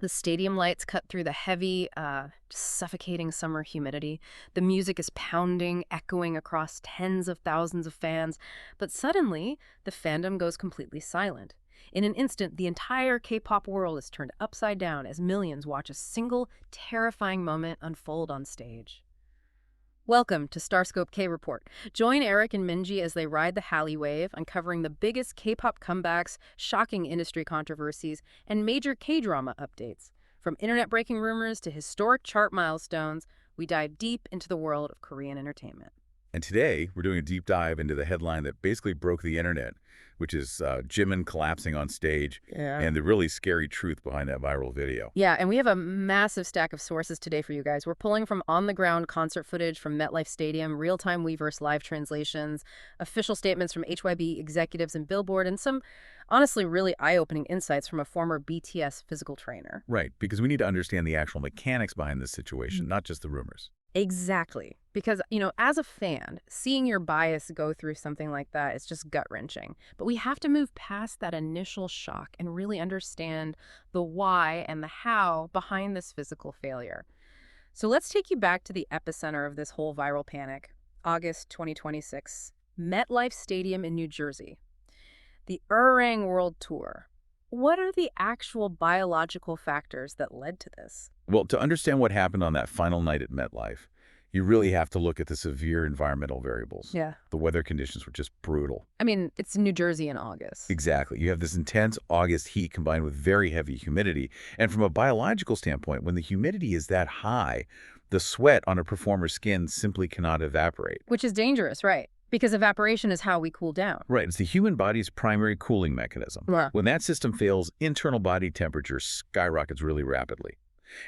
The stadium lights cut through the heavy, suffocating summer humidity. The music is pounding, echoing across tens of thousands of fans. But suddenly, the fandom goes completely silent. In an instant, the entire K-pop world is turned upside down as millions watch a single, terrifying moment unfold on stage. Welcome to StarScope K-Report. Join Eric and Minji as they ride the Halley wave, uncovering the biggest K-pop comebacks, shocking industry controversies, and major K-drama updates. From internet-breaking rumors to historic chart milestones, we dive deep into the world of Korean entertainment. And today, we're doing a deep dive into the headline that basically broke the internet, which is Jimin collapsing on stage and the really scary truth behind that viral video. Yeah, and we have a massive stack of sources today for you guys. We're pulling from on-the-ground concert footage from MetLife Stadium, real-time Weverse live translations, official statements from HYBE executives and Billboard, and some, honestly, really eye-opening insights from a former BTS physical trainer. Right, because we need to understand the actual mechanics behind this situation, not just the rumors. Exactly. Because, as a fan, seeing your bias go through something like that is just gut-wrenching. But we have to move past that initial shock and really understand the why and the how behind this physical failure. So let's take you back to the epicenter of this whole viral panic, August 2026, MetLife Stadium in New Jersey. The ARIRANG World Tour. What are the actual biological factors that led to this? Well, to understand what happened on that final night at MetLife, you really have to look at the severe environmental variables. Yeah. The weather conditions were just brutal. I mean, it's New Jersey in August. Exactly. You have this intense August heat combined with very heavy humidity. And from a biological standpoint, when the humidity is that high, the sweat on a performer's skin simply cannot evaporate. Which is dangerous, right? Because evaporation is how we cool down. Right. It's the human body's primary cooling mechanism. Yeah. When that system fails, internal body temperature skyrockets really rapidly.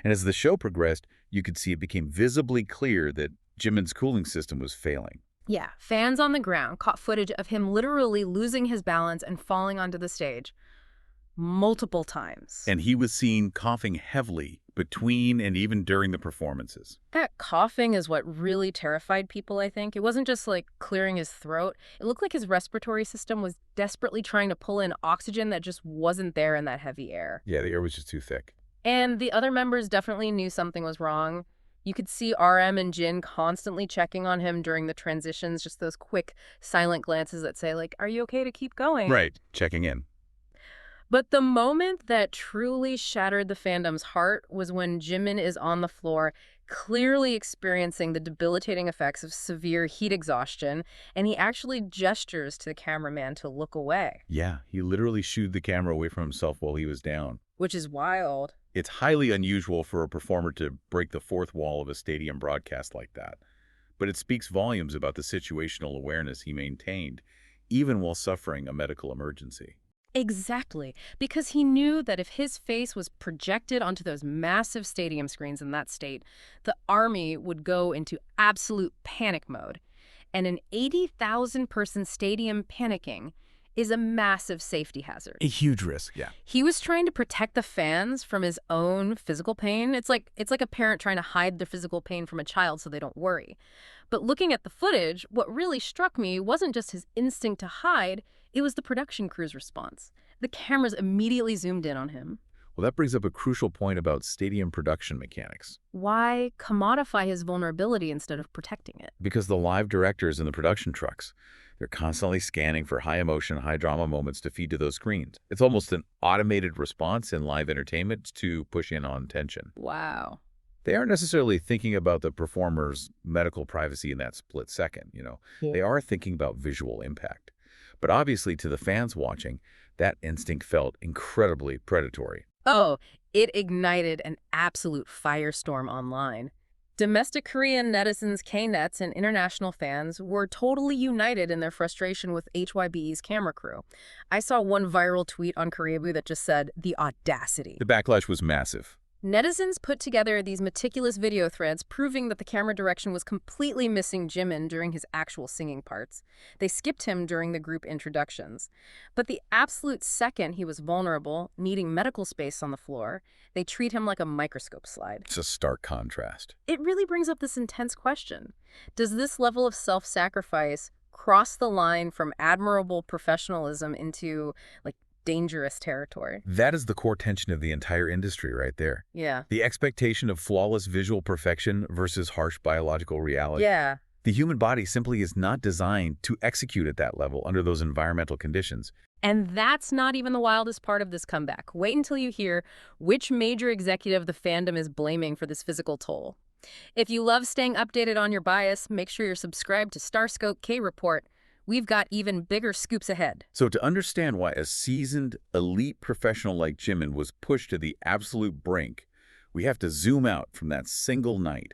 And as the show progressed, you could see it became visibly clear that Jimin's cooling system was failing. Yeah, fans on the ground caught footage of him literally losing his balance and falling onto the stage multiple times. And he was seen coughing heavily between and even during the performances. That coughing is what really terrified people, I think. It wasn't just like clearing his throat. It looked like his respiratory system was desperately trying to pull in oxygen that just wasn't there in that heavy air. Yeah, the air was just too thick. And the other members definitely knew something was wrong. You could see RM and Jin constantly checking on him during the transitions, just those quick, silent glances that say, like, are you okay to keep going? Right, checking in. But the moment that truly shattered the fandom's heart was when Jimin is on the floor, clearly experiencing the debilitating effects of severe heat exhaustion, and he actually gestures to the cameraman to look away. Yeah, he literally shooed the camera away from himself while he was down. Which is wild. It's highly unusual for a performer to break the fourth wall of a stadium broadcast like that. But it speaks volumes about the situational awareness he maintained, even while suffering a medical emergency. Exactly, because he knew that if his face was projected onto those massive stadium screens in that state, the army would go into absolute panic mode. And an 80,000-person stadium panicking is a massive safety hazard. A huge risk, yeah. He was trying to protect the fans from his own physical pain. It's like a parent trying to hide their physical pain from a child so they don't worry. But looking at the footage, what really struck me wasn't just his instinct to hide, it was the production crew's response. The cameras immediately zoomed in on him. Well, that brings up a crucial point about stadium production mechanics. Why commodify his vulnerability instead of protecting it? Because the live directors in the production trucks, they're constantly scanning for high-emotion, high-drama moments to feed to those screens. It's almost an automated response in live entertainment to push in on tension. Wow. They aren't necessarily thinking about the performer's medical privacy in that split second, Yeah. They are thinking about visual impact. But obviously, to the fans watching, that instinct felt incredibly predatory. Oh, it ignited an absolute firestorm online. Domestic Korean netizens, K-nets, and international fans were totally united in their frustration with HYBE's camera crew. I saw one viral tweet on Koreabu that just said, "the audacity." The backlash was massive. Netizens put together these meticulous video threads proving that the camera direction was completely missing Jimin during his actual singing parts. They skipped him during the group introductions. But the absolute second he was vulnerable, needing medical space on the floor, they treat him like a microscope slide. It's a stark contrast. It really brings up this intense question. Does this level of self-sacrifice cross the line from admirable professionalism into, like, dangerous territory. That is the core tension of the entire industry right there. Yeah. The expectation of flawless visual perfection versus harsh biological reality. Yeah. The human body simply is not designed to execute at that level under those environmental conditions. And that's not even the wildest part of this comeback. Wait until you hear which major executive the fandom is blaming for this physical toll. If you love staying updated on your bias, make sure you're subscribed to StarScope K-Report. We've got even bigger scoops ahead. So to understand why a seasoned, elite professional like Jimin was pushed to the absolute brink, we have to zoom out from that single night.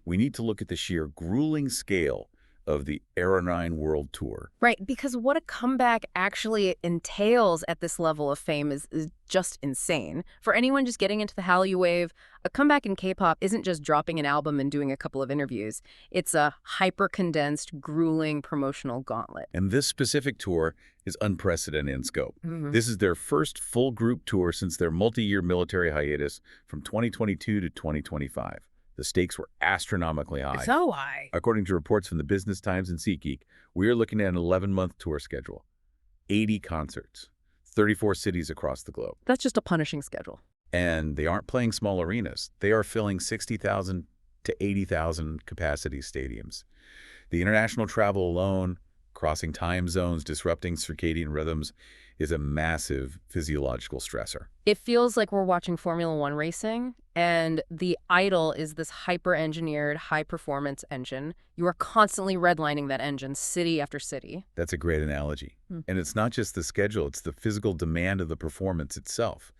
We need to look at the sheer grueling scale of the ARIRANG World Tour. Right, because what a comeback actually entails at this level of fame is just insane. For anyone just getting into the Hallyu wave, a comeback in K-pop isn't just dropping an album and doing a couple of interviews. It's a hyper-condensed, grueling promotional gauntlet. And this specific tour is unprecedented in scope. This is their first full group tour since their multi-year military hiatus from 2022 to 2025. The stakes were astronomically high. So high. According to reports from the Business Times and SeatGeek, we are looking at an 11-month tour schedule, 80 concerts, 34 cities across the globe. That's just a punishing schedule. And they aren't playing small arenas. They are filling 60,000 to 80,000 capacity stadiums. The international travel alone, crossing time zones, disrupting circadian rhythms, is a massive physiological stressor. It feels like we're watching Formula One racing, and the idol is this hyper-engineered, high-performance engine. You are constantly redlining that engine, city after city. That's a great analogy. And it's not just the schedule, it's the physical demand of the performance itself.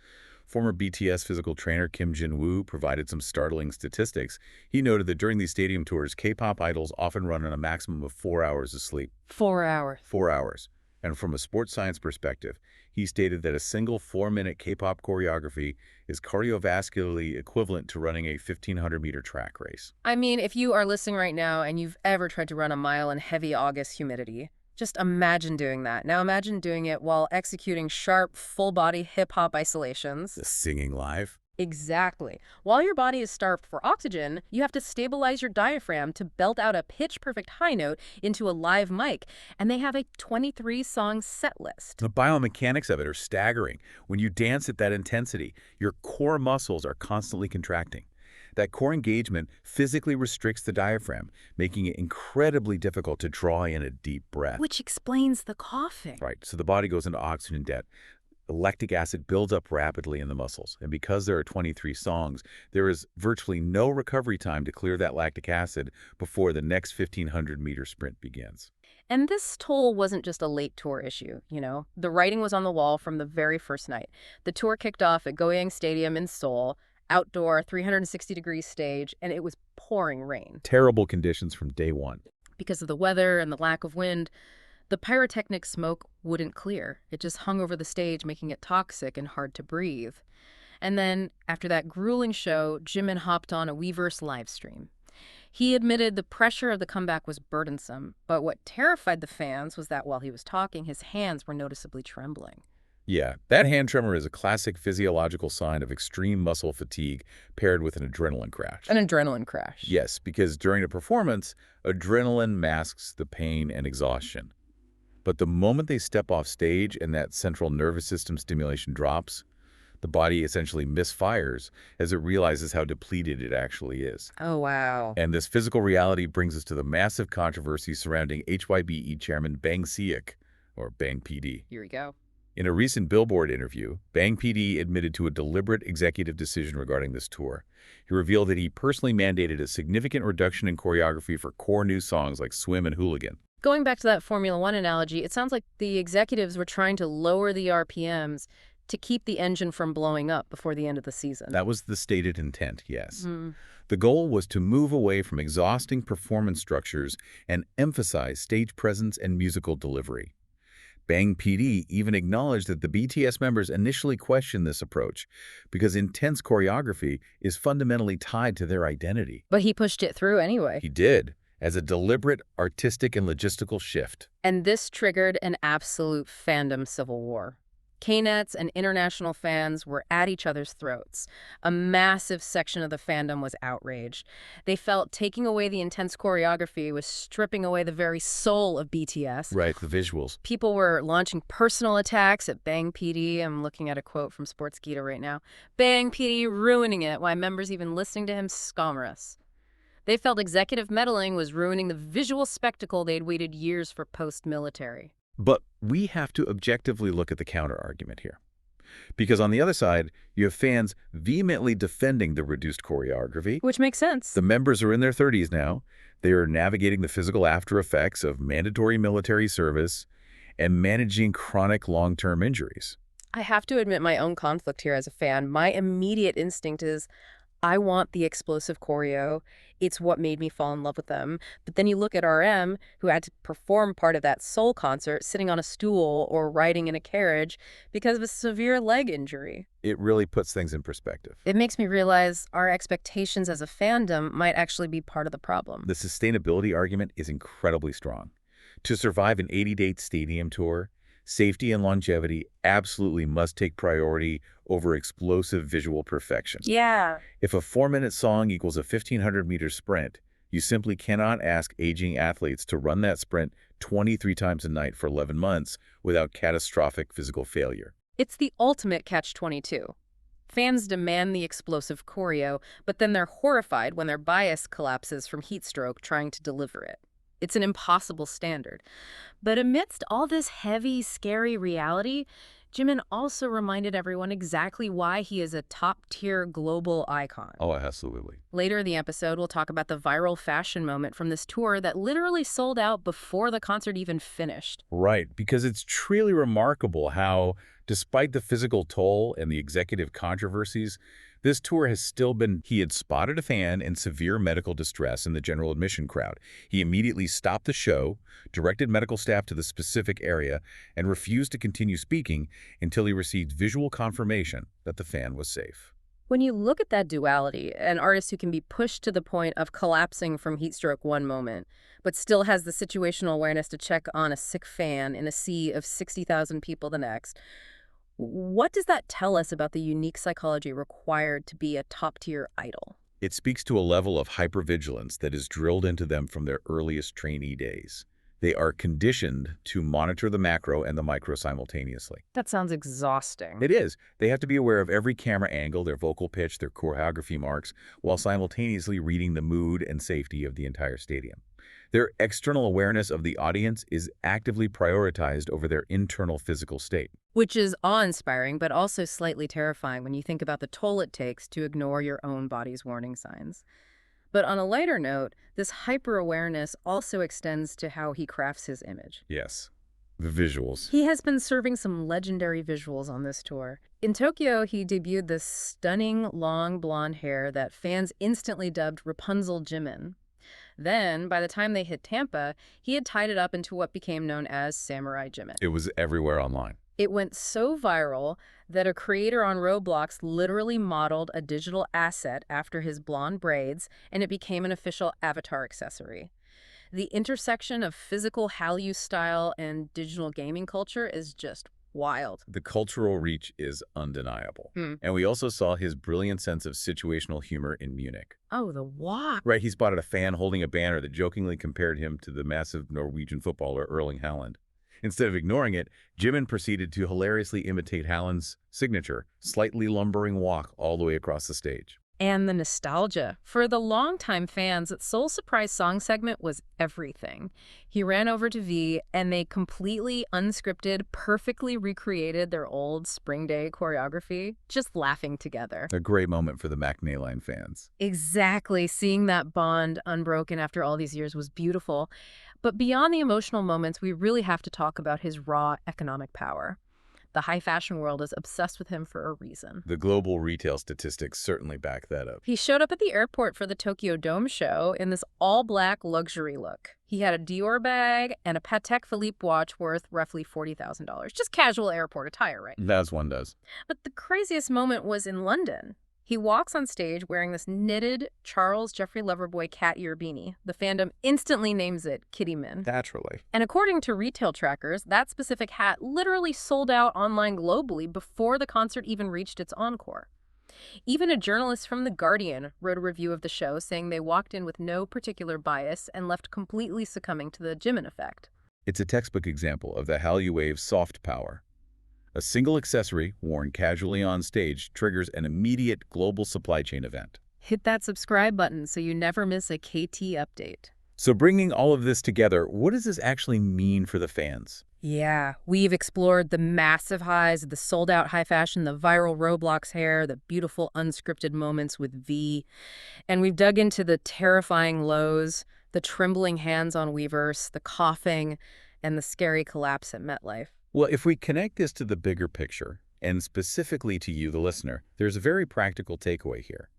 Former BTS physical trainer Kim Jin-woo provided some startling statistics. He noted that during these stadium tours, K-pop idols often run on a maximum of 4 hours of sleep. 4 hours. 4 hours. And from a sports science perspective, he stated that a single 4-minute K-pop choreography is cardiovascularly equivalent to running a 1,500-meter track race. I mean, if you are listening right now and you've ever tried to run a mile in heavy August humidity, just imagine doing that. Now imagine doing it while executing sharp, full-body hip-hop isolations. The singing live? Exactly. While your body is starved for oxygen, you have to stabilize your diaphragm to belt out a pitch-perfect high note into a live mic, and they have a 23-song set list. The biomechanics of it are staggering. When you dance at that intensity, your core muscles are constantly contracting. That core engagement physically restricts the diaphragm, making it incredibly difficult to draw in a deep breath. Which explains the coughing. Right, so the body goes into oxygen debt. Lactic acid builds up rapidly in the muscles, and because there are 23 songs, there is virtually no recovery time to clear that lactic acid before the next 1,500-meter sprint begins. And this toll wasn't just a late tour issue, you know. The writing was on the wall from the very first night. The tour kicked off at Goyang Stadium in Seoul, outdoor 360-degree stage, and it was pouring rain. Terrible conditions from day one. Because of the weather and the lack of wind, the pyrotechnic smoke wouldn't clear. It just hung over the stage, making it toxic and hard to breathe. And then, after that grueling show, Jimin hopped on a Weverse live stream. He admitted the pressure of the comeback was burdensome, but what terrified the fans was that while he was talking, his hands were noticeably trembling. Yeah, that hand tremor is a classic physiological sign of extreme muscle fatigue paired with an adrenaline crash. An adrenaline crash. Yes, because during a performance, adrenaline masks the pain and exhaustion. But the moment they step off stage and that central nervous system stimulation drops, the body essentially misfires as it realizes how depleted it actually is. Oh, wow. And this physical reality brings us to the massive controversy surrounding HYBE chairman Bang Si-hyuk, or Bang PD. Here we go. In a recent Billboard interview, Bang PD admitted to a deliberate executive decision regarding this tour. He revealed that he personally mandated a significant reduction in choreography for core new songs like Swim and Hooligan. Going back to that Formula One analogy, it sounds like the executives were trying to lower the RPMs to keep the engine from blowing up before the end of the season. That was the stated intent, yes. The goal was to move away from exhausting performance structures and emphasize stage presence and musical delivery. Bang PD even acknowledged that the BTS members initially questioned this approach because intense choreography is fundamentally tied to their identity. But he pushed it through anyway. He did, as a deliberate artistic and logistical shift. And this triggered an absolute fandom civil war. K-nets and international fans were at each other's throats. A massive section of the fandom was outraged. They felt taking away the intense choreography was stripping away the very soul of BTS. Right, the visuals. People were launching personal attacks at Bang PD. I'm looking at a quote from Sportskeeda right now. Bang PD ruining it. Why members even listening to him scommerous. They felt executive meddling was ruining the visual spectacle they'd waited years for post-military. But we have to objectively look at the counter-argument here. Because on the other side, you have fans vehemently defending the reduced choreography. Which makes sense. The members are in their 30s now. They are navigating the physical after effects of mandatory military service and managing chronic long-term injuries. I have to admit my own conflict here as a fan. My immediate instinct is, I want the explosive choreo. It's what made me fall in love with them. But then you look at RM, who had to perform part of that Seoul concert sitting on a stool or riding in a carriage because of a severe leg injury. It really puts things in perspective. It makes me realize our expectations as a fandom might actually be part of the problem. The sustainability argument is incredibly strong. To survive an 80-date stadium tour, safety and longevity absolutely must take priority over explosive visual perfection. Yeah. If a 4-minute song equals a 1,500-meter sprint, you simply cannot ask aging athletes to run that sprint 23 times a night for 11 months without catastrophic physical failure. It's the ultimate catch-22. Fans demand the explosive choreo, but then they're horrified when their bias collapses from heat stroke trying to deliver it. It's an impossible standard. But amidst all this heavy, scary reality, Jimin also reminded everyone exactly why he is a top-tier global icon. Oh, absolutely. Later in the episode, we'll talk about the viral fashion moment from this tour that literally sold out before the concert even finished. Right, because it's truly remarkable how, despite the physical toll and the executive controversies, this tour has still been. He had spotted a fan in severe medical distress in the general admission crowd. He immediately stopped the show, directed medical staff to the specific area, and refused to continue speaking until he received visual confirmation that the fan was safe. When you look at that duality, an artist who can be pushed to the point of collapsing from heat stroke one moment, but still has the situational awareness to check on a sick fan in a sea of 60,000 people the next, what does that tell us about the unique psychology required to be a top-tier idol? It speaks to a level of hypervigilance that is drilled into them from their earliest trainee days. They are conditioned to monitor the macro and the micro simultaneously. That sounds exhausting. It is. They have to be aware of every camera angle, their vocal pitch, their choreography marks, while simultaneously reading the mood and safety of the entire stadium. Their external awareness of the audience is actively prioritized over their internal physical state. Which is awe-inspiring, but also slightly terrifying when you think about the toll it takes to ignore your own body's warning signs. But on a lighter note, this hyper-awareness also extends to how he crafts his image. Yes, the visuals. He has been serving some legendary visuals on this tour. In Tokyo, he debuted this stunning, long blonde hair that fans instantly dubbed Rapunzel Jimin. Then, by the time they hit Tampa, he had tied it up into what became known as Samurai Jimin. It was everywhere online. It went so viral that a creator on Roblox literally modeled a digital asset after his blonde braids, and it became an official avatar accessory. The intersection of physical Hallyu style and digital gaming culture is just wild. The cultural reach is undeniable. And we also saw his brilliant sense of situational humor in Munich. Oh, the walk. Right, he spotted a fan holding a banner that jokingly compared him to the massive Norwegian footballer Erling Haaland. Instead of ignoring it, Jimin proceeded to hilariously imitate Haaland's signature, slightly lumbering walk all the way across the stage. And the nostalgia. For the longtime fans, Seoul's surprise song segment was everything. He ran over to V, and they completely unscripted, perfectly recreated their old Spring Day choreography, just laughing together. A great moment for the Matinee Line fans. Exactly. Seeing that bond unbroken after all these years was beautiful. But beyond the emotional moments, we really have to talk about his raw economic power. The high fashion world is obsessed with him for a reason. The global retail statistics certainly back that up. He showed up at the airport for the Tokyo Dome show in this all-black luxury look. He had a Dior bag and a Patek Philippe watch worth roughly $40,000. Just casual airport attire, right? As one does. But the craziest moment was in London. He walks on stage wearing this knitted Charles Jeffrey Loverboy cat ear beanie. The fandom instantly names it Kitty Min. Naturally. And according to retail trackers, that specific hat literally sold out online globally before the concert even reached its encore. Even a journalist from The Guardian wrote a review of the show saying they walked in with no particular bias and left completely succumbing to the Jimin effect. It's a textbook example of the Hallyu Wave's soft power. A single accessory worn casually on stage triggers an immediate global supply chain event. Hit that subscribe button so you never miss a KT update. So bringing all of this together, what does this actually mean for the fans? Yeah, we've explored the massive highs, the sold-out high fashion, the viral Roblox hair, the beautiful unscripted moments with V, and we've dug into the terrifying lows, the trembling hands on Weverse, the coughing, and the scary collapse at MetLife. Well, if we connect this to the bigger picture, and specifically to you, the listener, there's a very practical takeaway here.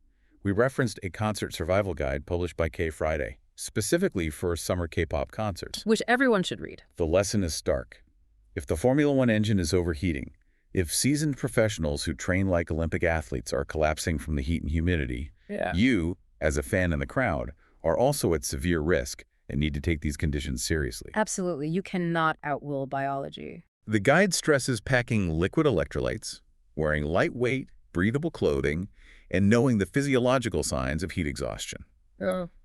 We referenced a concert survival guide published by K-Friday, specifically for summer K-pop concerts. Which everyone should read. The lesson is stark. If the Formula One engine is overheating, if seasoned professionals who train like Olympic athletes are collapsing from the heat and humidity, you, as a fan in the crowd, are also at severe risk and need to take these conditions seriously. Absolutely. You cannot outwill biology. The guide stresses packing liquid electrolytes, wearing lightweight, breathable clothing, and knowing the physiological signs of heat exhaustion,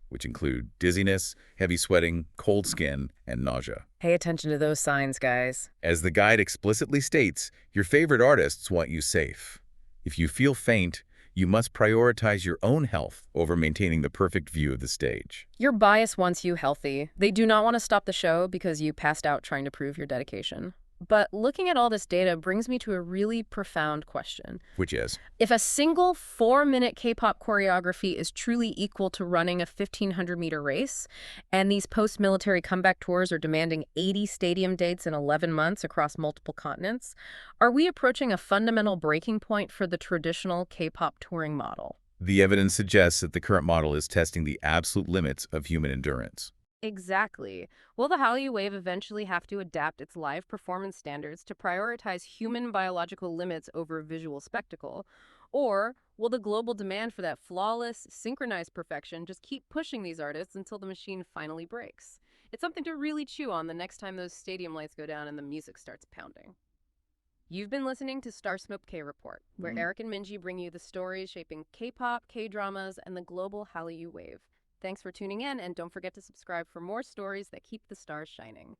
which include dizziness, heavy sweating, cold skin, and nausea. Pay attention to those signs, guys. As the guide explicitly states, your favorite artists want you safe. If you feel faint, you must prioritize your own health over maintaining the perfect view of the stage. Your bias wants you healthy. They do not want to stop the show because you passed out trying to prove your dedication. But looking at all this data brings me to a really profound question. Which is? If a single 4-minute K-pop choreography is truly equal to running a 1,500-meter race, and these post-military comeback tours are demanding 80 stadium dates in 11 months across multiple continents, are we approaching a fundamental breaking point for the traditional K-pop touring model? The evidence suggests that the current model is testing the absolute limits of human endurance. Exactly. Will the Hallyu Wave eventually have to adapt its live performance standards to prioritize human biological limits over visual spectacle? Or will the global demand for that flawless, synchronized perfection just keep pushing these artists until the machine finally breaks? It's something to really chew on the next time those stadium lights go down and the music starts pounding. You've been listening to StarScope K-Report, where Eric and Minji bring you the stories shaping K-pop, K-dramas, and the global Hallyu Wave. Thanks for tuning in, and don't forget to subscribe for more stories that keep the stars shining.